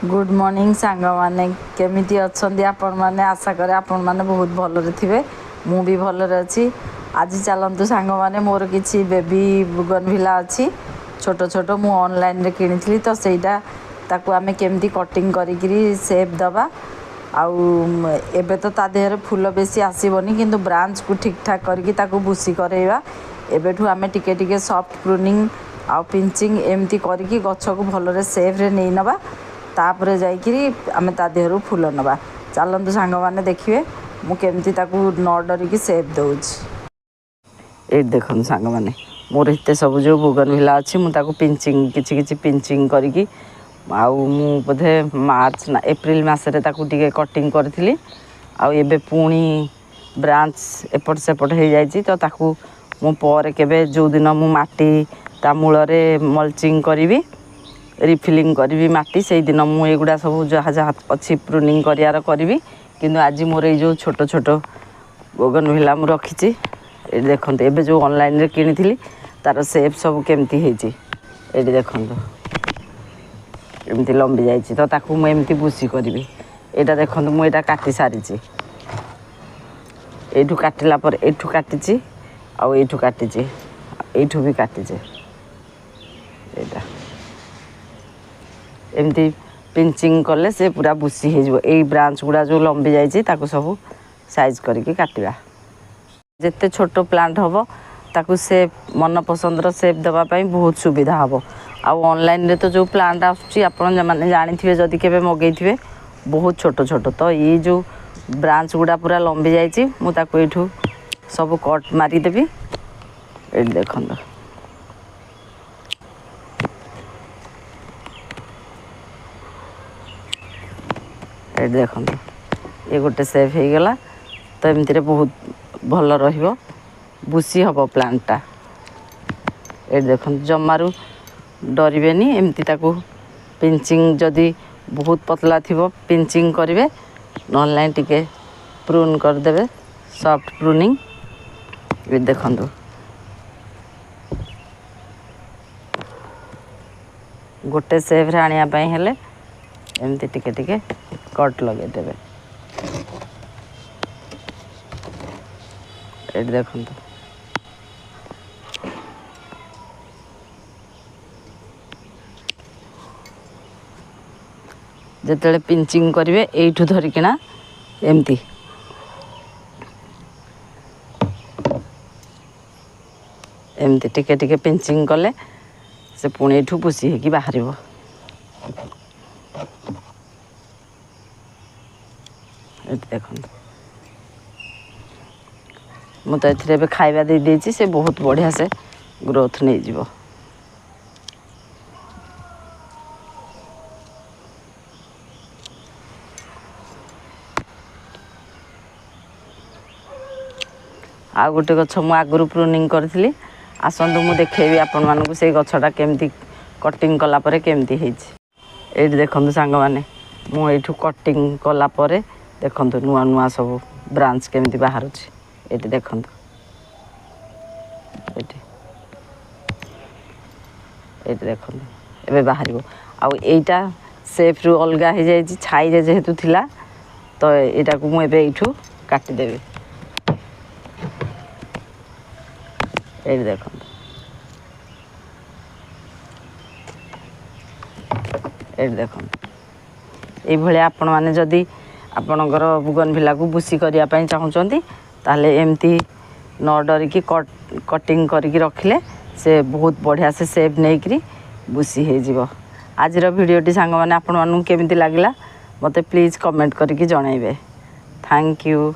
Good morning सांग माने केमिति अछंदी आपण माने आशा करे आपण माने बहुत भलरे थिबे मु भी भलरे अछि। आज चलंतु सांग माने मोर किछि बेबी बुगनविला अछि छोट छोट मु ऑनलाइन रे किनिथली तो सेटा ताकू आमे केमिति कटिंग करिकरी शेप दबा आउ एबे तो ता देहरे फूल बेसी आसीबनी किंतु ब्रांच को ठीक ठाक करके ताकू बुसी करेवा एबेठू आमे टिके टिके सॉफ्ट प्रूनिंग आ पिंचिंग एमती करके गछ को भलरे शेप रे नै नबा तापरे जाइकिरी आमे ता देहरु फूल नबा। चलंतु सांग माने देखिए मु केमती ताकू न डरिकी शेप दउछि। ए देखन सांग माने मोर हिते सब जो बुगनविला अछि मु ताकू पिंचिंग किछि किछि पिंचिंग करिकी आउ मु बधे मार्च ना एप्रिल मास रे ताकू टिके कटिंग करथिली आउ एबे पुणी ब्रांच एपट सेपट हे जाइछि तो ताकू मु पर केबे जो दिन मु माटी ता मूल रे मल्चिंग करिवि रिफिलिंग करी माटी से दिन मु एगुड़ा सब जहाँ जहाँ अच्छी प्रूनिंग करियार करी किंतु आज मोर ये छोट छोट बोगनविला मु रखी देखते एबे जो ऑनलाइन रे किनी तार शेप सब केमती है देखो एमती लंबी जाइए तो ताकू मु एमती बुसी करी यहाँ देखो मुझे काटी सारी एठू काटिला पर एठू काटी आउ एठू काटी एठू भी काटी यहाँ एमती पिंचिंग कले से पूरा बुसी हो ब्रांच गुड़ा जो लंबी जाइए ताकू सब साइज करके काटिबा जिते छोट प्लांट हम ताकू शेप मन पसंदर शेप देवाई बहुत सुविधा हम आउ ऑनलाइन रे तो जो प्लांट आपन माने जानिथिबे जदि केबे मगैथिबे बहुत छोट छोट तो ये जो ब्रांच गुड़ा पूरा लंबी जाइए मु ताकू एठू सब कट मारिदेवी ये देखंत ये देखो ये गोटे सेफ हो गला तो एमती बहुत भल रहिबो बुसी हम प्लांटटा ये देखो जमारू डरबेनी एमती ताकू पिंचिंग जदि बहुत पतला थिबो पिंचिंग करेंगे नॉन टिके प्रून करदे सॉफ्ट प्रूनिंग ये देखो गोटे सेफ रे आनिया पई हेले एमती टिके टिके कट लगे देवे ये देखो जिते पिंचिंग करेंगे यू धरिकिना एमती एमती टिके टिके पिंचिंग कले से पुणी एठू पुसी है कि बाहर देखो मु तो ये खाଇବା दे देछि से बहुत बढ़िया से ग्रोथ नहीं जीवो। आ गोटे गछ मु आगु प्रूनिंग करथिली आसंतु मु देखेबी आपण मानकु से गछटा केमती कटिंग कला परे केमती हेछि एठी देखंतु सांग माने मु एठू कटिंग कला परे देखंतु नुआ नुआ सब ब्रांच केमती बाहर अछि एठी देखंतु एठी एठी देखंतु एबे बाहरिबो आउ एटा सेफ रु अलगा हे जाय छी छाई रे जेहेतु थिला तो एटा को मु एबे एठू काटी देबे एठी देखंतु एठी देखंतु ए भले आपण माने जदी आपणकर बुगनविला को बुसी करिया पई चाहुचंती ताले एमती न डरिकी कटिंग करके रखिले से बहुत बढ़िया से शेप नहीं बुसी हो जीवो। आजिर भिडियोटी सांग माने आपण मानू केमिति लागिला मते प्लीज कमेंट करके जणाइबे। Thank you.